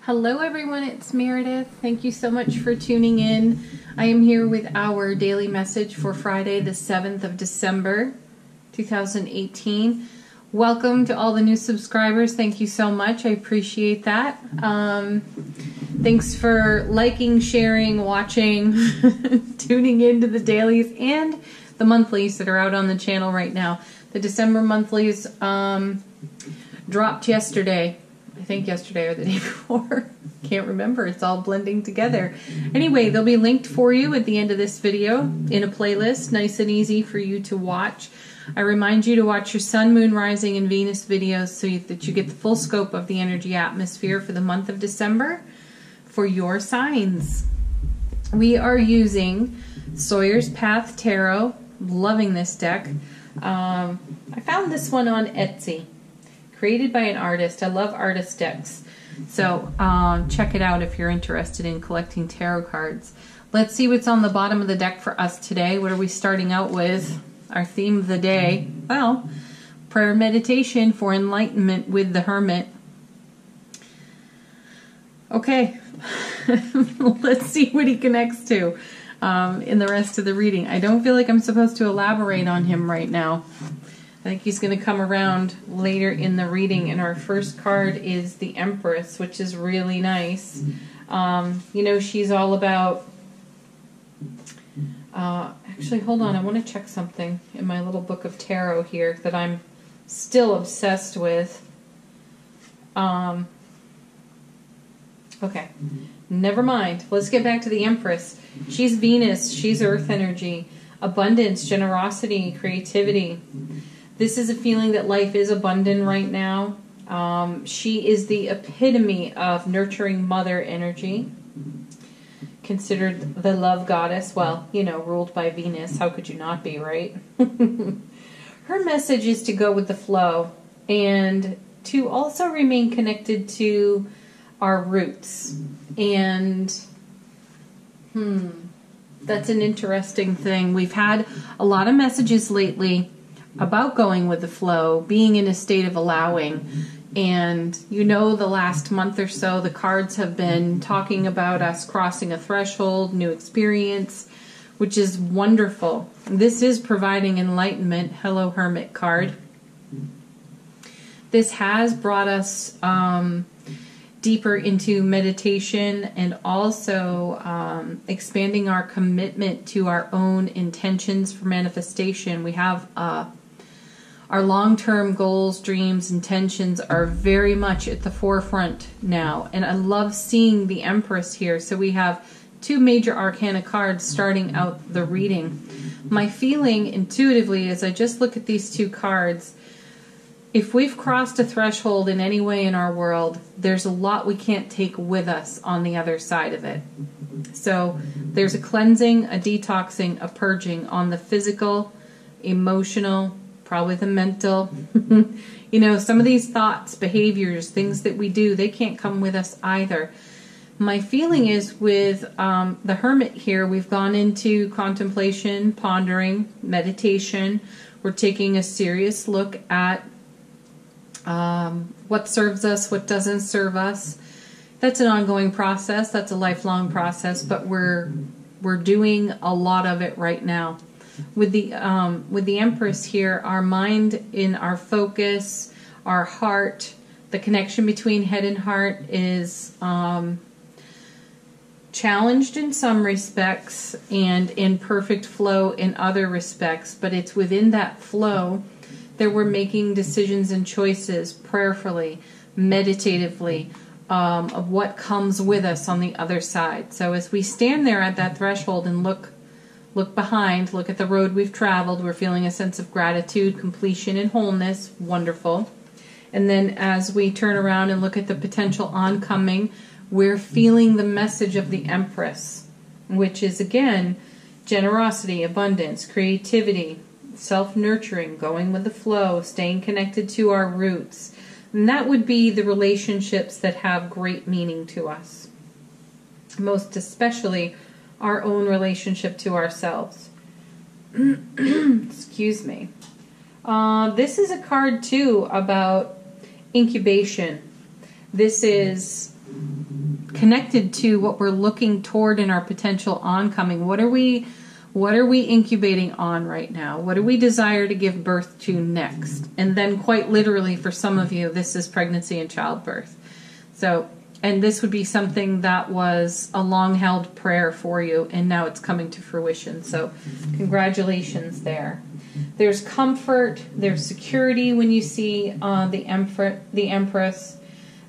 Hello everyone, it's Meredith. Thank you so much for tuning in. I am here with our daily message for Friday the 7th of December 2018. Welcome to all the new subscribers. Thank you so much. I appreciate that. Thanks for liking, sharing, watching, tuning into the dailies and the monthlies that are out on the channel right now. The December monthlies dropped yesterday. I think yesterday or the day before. Can't remember. It's all blending together. Anyway, they'll be linked for you at the end of this video in a playlist, nice and easy for you to watch. I remind you to watch your Sun, Moon, Rising, and Venus videos so that you get the full scope of the energy atmosphere for the month of December for your signs. We are using Sawyer's Path Tarot. Loving this deck. I found this one on Etsy. Created by an artist. I love artist decks. So check it out if you're interested in collecting tarot cards. Let's see what's on the bottom of the deck for us today. What are we starting out with? Our theme of the day. Well, prayer meditation for enlightenment with the Hermit. Okay. Let's see what he connects to in the rest of the reading. I don't feel like I'm supposed to elaborate on him right now. I think he's going to come around later in the reading, and our first card is the Empress, which is really nice. You know, she's all about... actually, hold on. I want to check something in my little book of tarot here that I'm still obsessed with. Okay, never mind. Let's get back to the Empress. She's Venus. She's Earth energy. Abundance, generosity, creativity. This is a feeling that life is abundant right now. She is the epitome of nurturing mother energy. Considered the love goddess. Well, you know, ruled by Venus. How could you not be, right? Her message is to go with the flow and to also remain connected to our roots. And, that's an interesting thing. We've had a lot of messages lately about going with the flow, being in a state of allowing. And you know, the last month or so, the cards have been talking about us crossing a threshold, new experience, which is wonderful. This is providing enlightenment. Hello, Hermit card. This has brought us deeper into meditation and also expanding our commitment to our own intentions for manifestation. We have our long-term goals, dreams, intentions are very much at the forefront now. And I love seeing the Empress here. So we have two major arcana cards starting out the reading. My feeling intuitively as I just look at these two cards, if we've crossed a threshold in any way in our world, there's a lot we can't take with us on the other side of it. So there's a cleansing, a detoxing, a purging on the physical, emotional, probably the mental. You know, some of these thoughts, behaviors, things that we do, they can't come with us either. My feeling is with the Hermit here, we've gone into contemplation, pondering, meditation. We're taking a serious look at what serves us, what doesn't serve us. That's an ongoing process. That's a lifelong process, but we're doing a lot of it right now. With the Empress here, our mind in our focus, our heart, the connection between head and heart is challenged in some respects and in perfect flow in other respects, but it's within that flow that we're making decisions and choices prayerfully, meditatively, of what comes with us on the other side. So as we stand there at that threshold and look behind, look at the road we've traveled, we're feeling a sense of gratitude, completion, and wholeness. Wonderful. And then as we turn around and look at the potential oncoming, we're feeling the message of the Empress, which is, again, generosity, abundance, creativity, self-nurturing, going with the flow, staying connected to our roots. And that would be the relationships that have great meaning to us. Most especially our own relationship to ourselves. Excuse me. This is a card, too, about incubation. This is connected to what we're looking toward in our potential oncoming. What are we incubating on right now? What do we desire to give birth to next? And then quite literally for some of you, this is pregnancy and childbirth. So, and this would be something that was a long-held prayer for you, and now it's coming to fruition. So congratulations there. There's comfort, there's security when you see the Empress.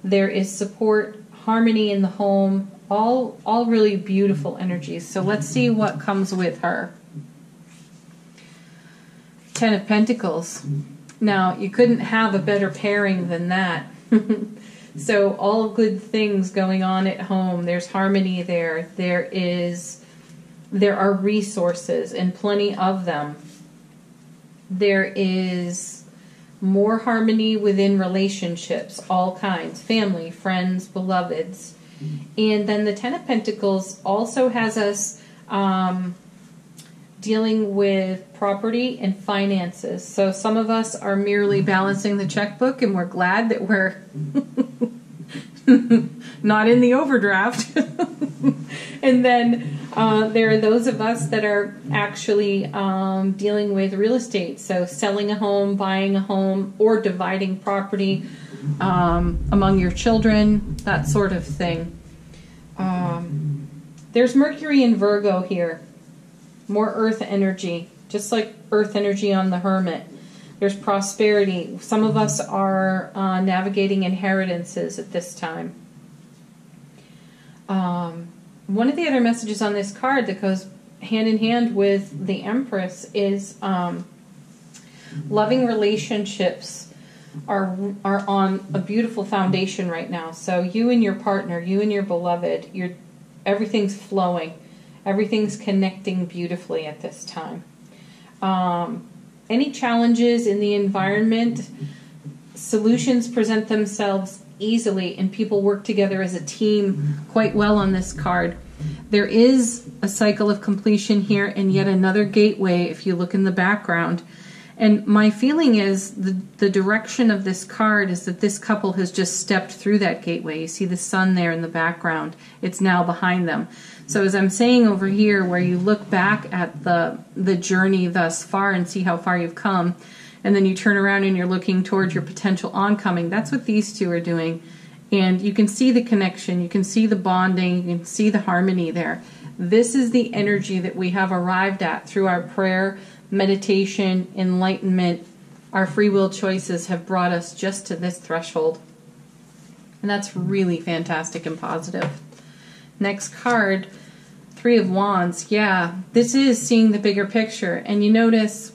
There is support, harmony in the home, all really beautiful energies. So let's see what comes with her. Ten of Pentacles. Now, you couldn't have a better pairing than that. So all good things going on at home. There's harmony there. There are resources and plenty of them. There is more harmony within relationships, all kinds, family, friends, beloveds. And then the Ten of Pentacles also has us dealing with property and finances. So some of us are merely balancing the checkbook, and we're glad that we're not in the overdraft. And then there are those of us that are actually dealing with real estate. So selling a home, buying a home, or dividing property among your children, that sort of thing. There's Mercury in Virgo here. More earth energy, just like earth energy on the Hermit. There's prosperity. Some of us are navigating inheritances at this time. One of the other messages on this card that goes hand in hand with the Empress is loving relationships are on a beautiful foundation right now. So you and your partner, you and your beloved, everything's flowing. Everything's connecting beautifully at this time. Any challenges in the environment, solutions present themselves easily, and people work together as a team quite well on this card. There is a cycle of completion here and yet another gateway if you look in the background. And my feeling is the direction of this card is that this couple has just stepped through that gateway. You see the sun there in the background. It's now behind them. So as I'm saying over here, where you look back at the journey thus far and see how far you've come, and then you turn around and you're looking towards your potential oncoming, that's what these two are doing. And you can see the connection, you can see the bonding, you can see the harmony there. This is the energy that we have arrived at through our prayer, meditation, enlightenment. Our free will choices have brought us just to this threshold. And that's really fantastic and positive. Next card, Three of Wands. Yeah, this is seeing the bigger picture. And you notice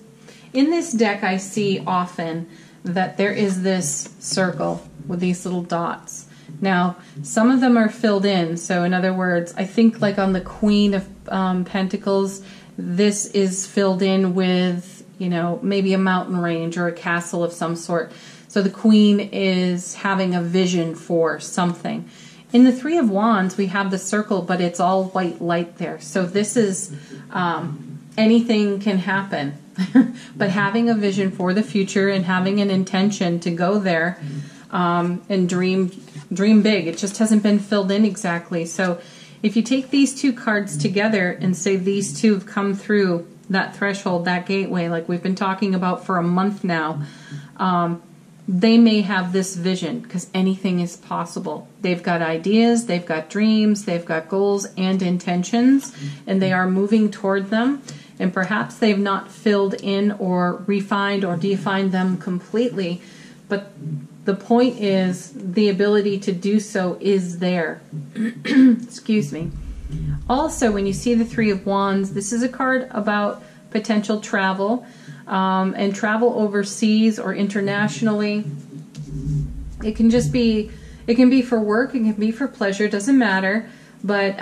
in this deck I see often that there is this circle with these little dots. Now, some of them are filled in. So in other words, I think like on the Queen of Pentacles, this is filled in with, maybe a mountain range or a castle of some sort. So the Queen is having a vision for something. In the Three of Wands, we have the circle, but it's all white light there. So this is, anything can happen. But having a vision for the future and having an intention to go there and dream big. It just hasn't been filled in exactly. So if you take these two cards together and say these two have come through that threshold, that gateway, like we've been talking about for a month now, they may have this vision because anything is possible. They've got ideas, they've got dreams, they've got goals and intentions, and they are moving toward them. And perhaps they've not filled in or refined or defined them completely, but the point is the ability to do so is there. Excuse me. Also, when you see the Three of Wands, this is a card about potential travel. And travel overseas or internationally. It can just be, it can be for work, it can be for pleasure, doesn't matter. But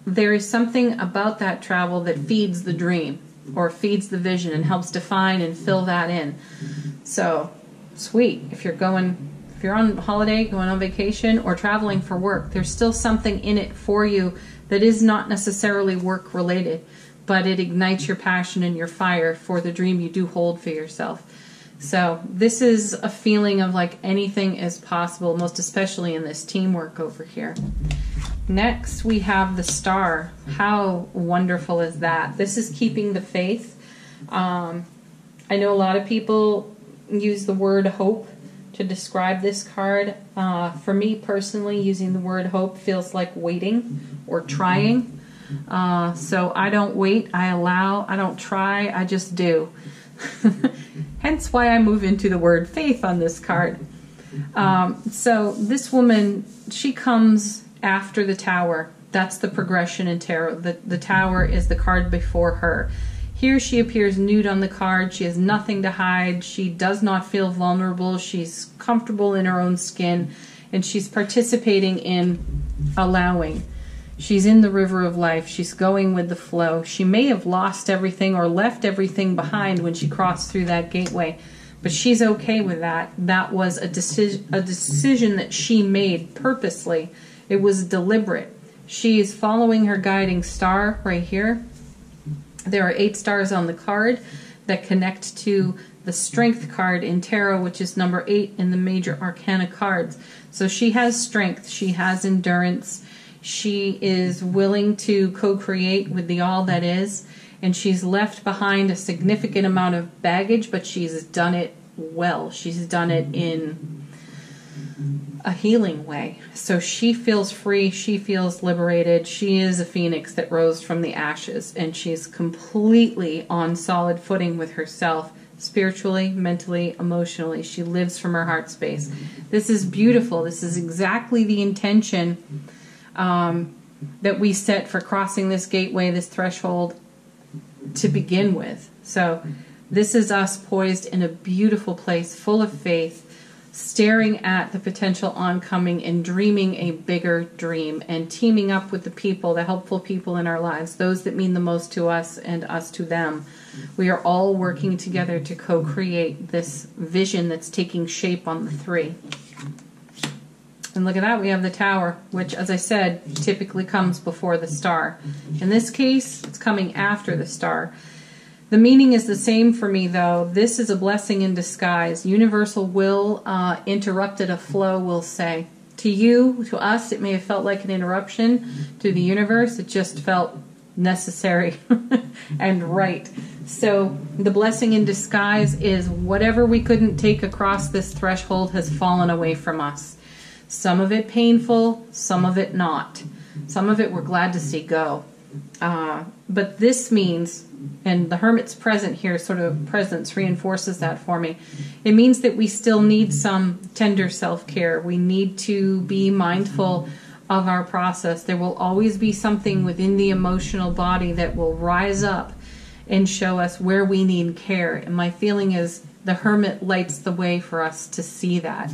there is something about that travel that feeds the dream or feeds the vision and helps define and fill that in. So, sweet. If you're on holiday, going on vacation, or traveling for work, there's still something in it for you that is not necessarily work related, but it ignites your passion and your fire for the dream you do hold for yourself. So this is a feeling of like anything is possible, most especially in this teamwork over here. Next, we have the star. How wonderful is that? This is keeping the faith. I know a lot of people use the word hope to describe this card. For me personally, using the word hope feels like waiting or trying. So I don't wait, I allow, I don't try, I just do. Hence why I move into the word faith on this card. So this woman, she comes after the Tower. That's the progression in tarot. The Tower is the card before her. Here she appears nude on the card. She has nothing to hide. She does not feel vulnerable. She's comfortable in her own skin, and she's participating in allowing. She's in the river of life. She's going with the flow. She may have lost everything or left everything behind when she crossed through that gateway, but she's okay with that. That was a decision that she made purposely. It was deliberate. She is following her guiding star right here. There are 8 stars on the card that connect to the strength card in tarot, which is number 8 in the major arcana cards. So she has strength. She has endurance. She is willing to co-create with the all that is, and she's left behind a significant amount of baggage, but she's done it well. She's done it in a healing way. So she feels free. She feels liberated. She is a phoenix that rose from the ashes, and she's completely on solid footing with herself, spiritually, mentally, emotionally. She lives from her heart space. This is beautiful. This is exactly the intention that we set for crossing this gateway, this threshold to begin with. So this is us poised in a beautiful place, full of faith, staring at the potential oncoming and dreaming a bigger dream and teaming up with the people, the helpful people in our lives, those that mean the most to us and us to them. We are all working together to co-create this vision that's taking shape on the 3. And look at that, we have the Tower, which, as I said, typically comes before the star. In this case, it's coming after the star. The meaning is the same for me, though. This is a blessing in disguise. Universal will interrupted a flow, we'll say. To you, to us, it may have felt like an interruption. To the universe, it just felt necessary and right. So the blessing in disguise is whatever we couldn't take across this threshold has fallen away from us. Some of it painful, some of it not. Some of it we're glad to see go. But this means, and the Hermit's present here, sort of presence reinforces that for me. It means that we still need some tender self-care. We need to be mindful of our process. There will always be something within the emotional body that will rise up and show us where we need care. And my feeling is the Hermit lights the way for us to see that.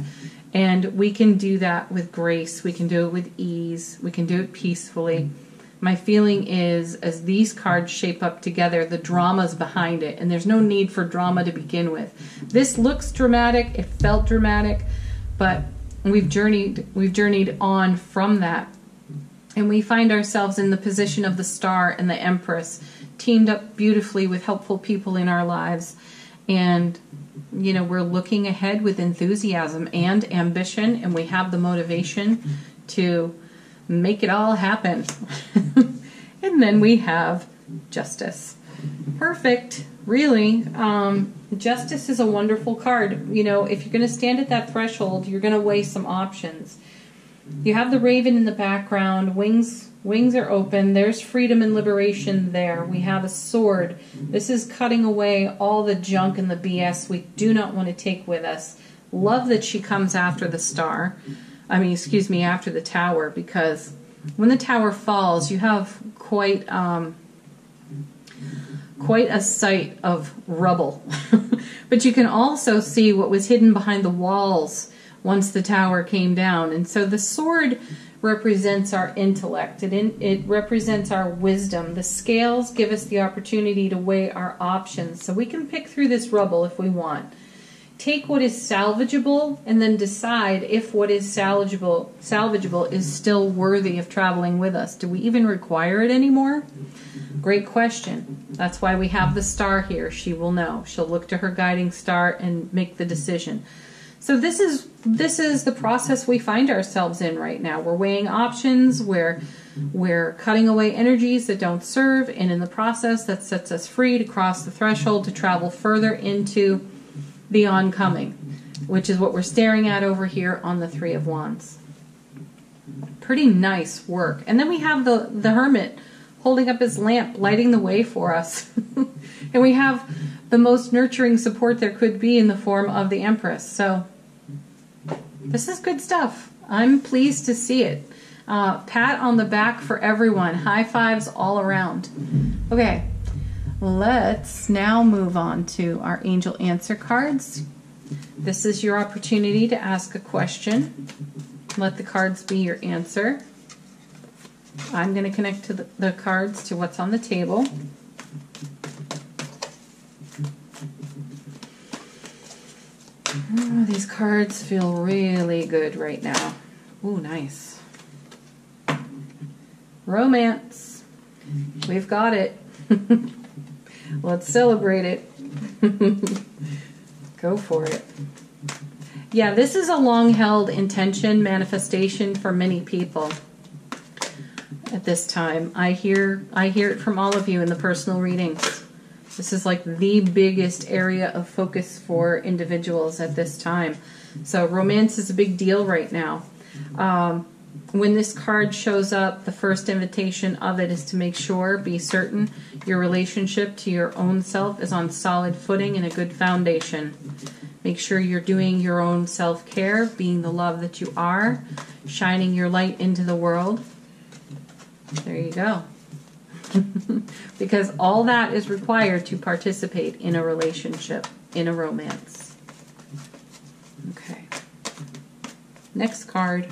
And we can do that with grace. We can do it with ease. We can do it peacefully. My feeling is, as these cards shape up together, the drama's behind it, and there's no need for drama to begin with. This looks dramatic. It felt dramatic, but we've journeyed on from that, and we find ourselves in the position of the Star and the Empress, teamed up beautifully with helpful people in our lives, and you know, we're looking ahead with enthusiasm and ambition, and we have the motivation to make it all happen. And then we have Justice. Perfect, really. Justice is a wonderful card. You know, if you're going to stand at that threshold, you're going to weigh some options. You have the raven in the background. Wings are open. There's freedom and liberation there. We have a sword. This is cutting away all the junk and the BS we do not want to take with us. Love that she comes after the star. After the Tower, because when the Tower falls, you have quite a sight of rubble. But you can also see what was hidden behind the walls once the Tower came down. And so the sword represents our intellect. It represents our wisdom. The scales give us the opportunity to weigh our options. So we can pick through this rubble if we want. Take what is salvageable and then decide if what is salvageable is still worthy of traveling with us. Do we even require it anymore? Great question. That's why we have the star here. She will know. She'll look to her guiding star and make the decision. So this is the process we find ourselves in right now. We're weighing options, we're cutting away energies that don't serve, and in the process that sets us free to cross the threshold to travel further into the oncoming, which is what we're staring at over here on the Three of Wands. Pretty nice work. And then we have the Hermit holding up his lamp, lighting the way for us. And we have the most nurturing support there could be in the form of the Empress. So this is good stuff. I'm pleased to see it. Pat on the back for everyone. High fives all around. Okay, let's now move on to our angel answer cards. This is your opportunity to ask a question. Let the cards be your answer. I'm going to connect to the cards to what's on the table. Oh, these cards feel really good right now. Ooh, nice. Romance. We've got it. Let's celebrate it. Go for it. Yeah, this is a long-held intention manifestation for many people at this time. I hear it from all of you in the personal readings. This is like the biggest area of focus for individuals at this time. So romance is a big deal right now. When this card shows up, the first invitation of it is to make sure, be certain, your relationship to your own self is on solid footing and a good foundation. Make sure you're doing your own self-care, being the love that you are, shining your light into the world. There you go. Because all that is required to participate in a relationship, in a romance. Okay. Next card.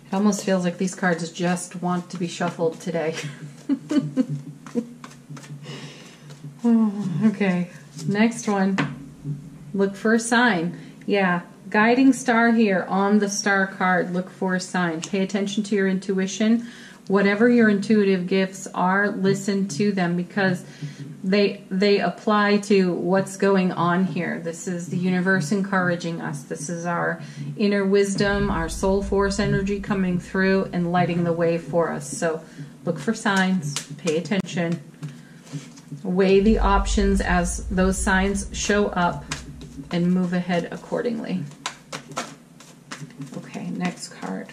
It almost feels like these cards just want to be shuffled today. Okay, next one. Look for a sign. Yeah, guiding star here on the star card. Look for a sign. Pay attention to your intuition. Whatever your intuitive gifts are, listen to them because they apply to what's going on here. This is the universe encouraging us. This is our inner wisdom, our soul force energy coming through and lighting the way for us. So look for signs, pay attention, weigh the options as those signs show up, and move ahead accordingly. Okay, next card.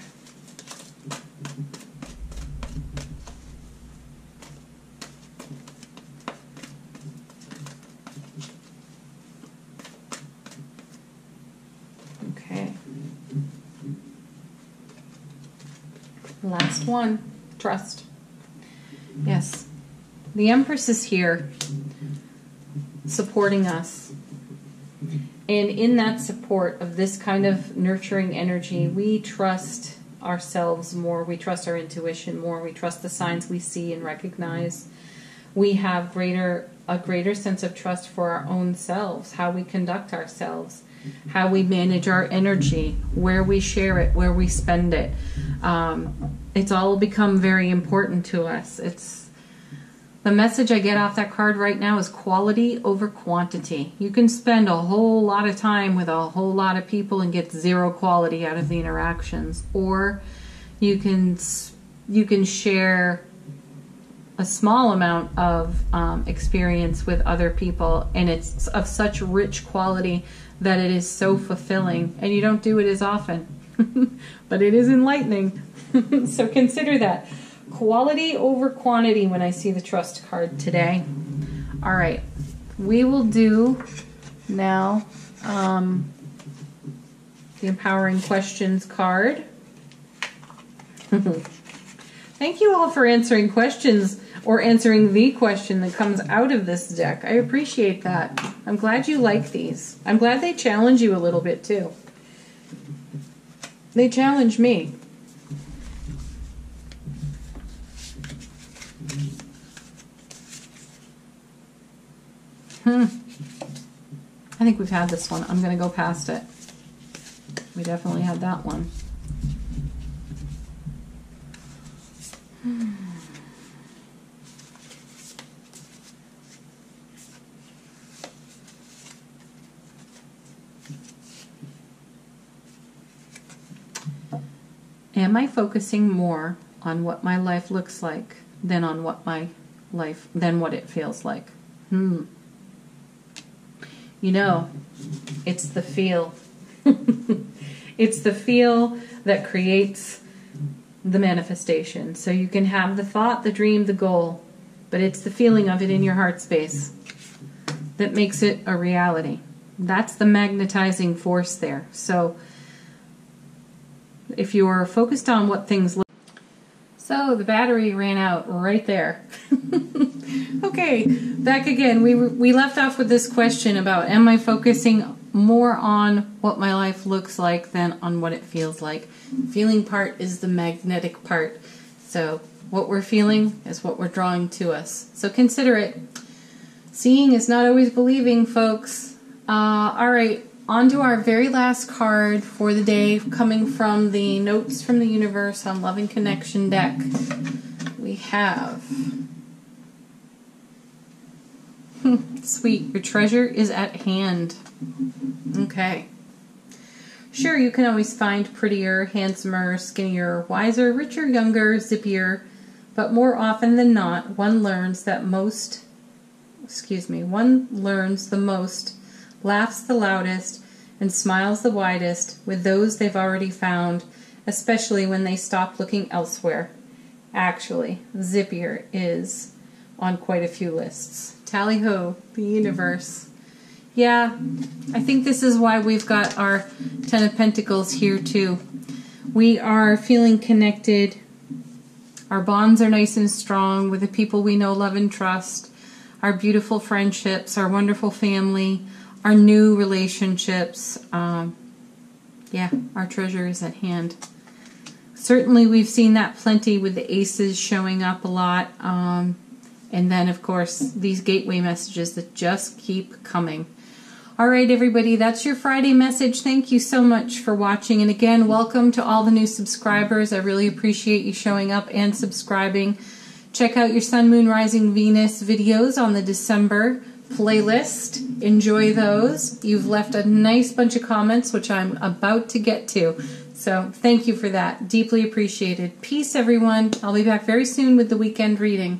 Okay. Last one, trust. Yes, the Empress is here supporting us. And in that support of this kind of nurturing energy, we trust ourselves more. We trust our intuition more. We trust the signs we see and recognize. We have a greater sense of trust for our own selves, how we conduct ourselves, how we manage our energy, where we share it, where we spend it. It's all become very important to us. The message I get off that card right now is quality over quantity. You can spend a whole lot of time with a whole lot of people and get zero quality out of the interactions. Or you can share a small amount of experience with other people, and it's of such rich quality that it is so fulfilling, and you don't do it as often. But it is enlightening. So consider that. Quality over quantity when I see the trust card today. All right, we will do now the empowering questions card. Thank you all for answering questions or answering the question that comes out of this deck. I appreciate that. I'm glad you like these. I'm glad they challenge you a little bit too. They challenge me. I think we've had this one. I'm going to go past it. We definitely had that one. Am I focusing more on what my life looks like than on what it feels like? You know, it's the feel. It's the feel that creates the manifestation. So you can have the thought, the dream, the goal, but it's the feeling of it in your heart space that makes it a reality. That's the magnetizing force there. So if you're focused on what things look, so the battery ran out right there. Okay, back again. We left off with this question about, am I focusing more on what my life looks like than on what it feels like? The feeling part is the magnetic part. So what we're feeling is what we're drawing to us. So consider it. Seeing is not always believing, folks. All right. On to our very last card for the day, coming from the Notes from the Universe on Love and Connection deck. We have... Sweet, your treasure is at hand. Okay. Sure, you can always find prettier, handsomer, skinnier, wiser, richer, younger, zippier, but more often than not, one learns the most, laughs the loudest, and smiles the widest with those they've already found, especially when they stop looking elsewhere. Actually, zippier is on quite a few lists. Tally-ho, the universe. Yeah, I think this is why we've got our Ten of Pentacles here too. We are feeling connected. Our bonds are nice and strong with the people we know, love, and trust. Our beautiful friendships, our wonderful family, our new relationships. Yeah, our treasure is at hand. Certainly we've seen that plenty with the aces showing up a lot. And then, of course, these gateway messages that just keep coming. All right, everybody, that's your Friday message. Thank you so much for watching. And again, welcome to all the new subscribers. I really appreciate you showing up and subscribing. Check out your Sun, Moon, Rising, Venus videos on the December playlist. Enjoy those. You've left a nice bunch of comments, which I'm about to get to. So thank you for that. Deeply appreciated. Peace, everyone. I'll be back very soon with the weekend reading.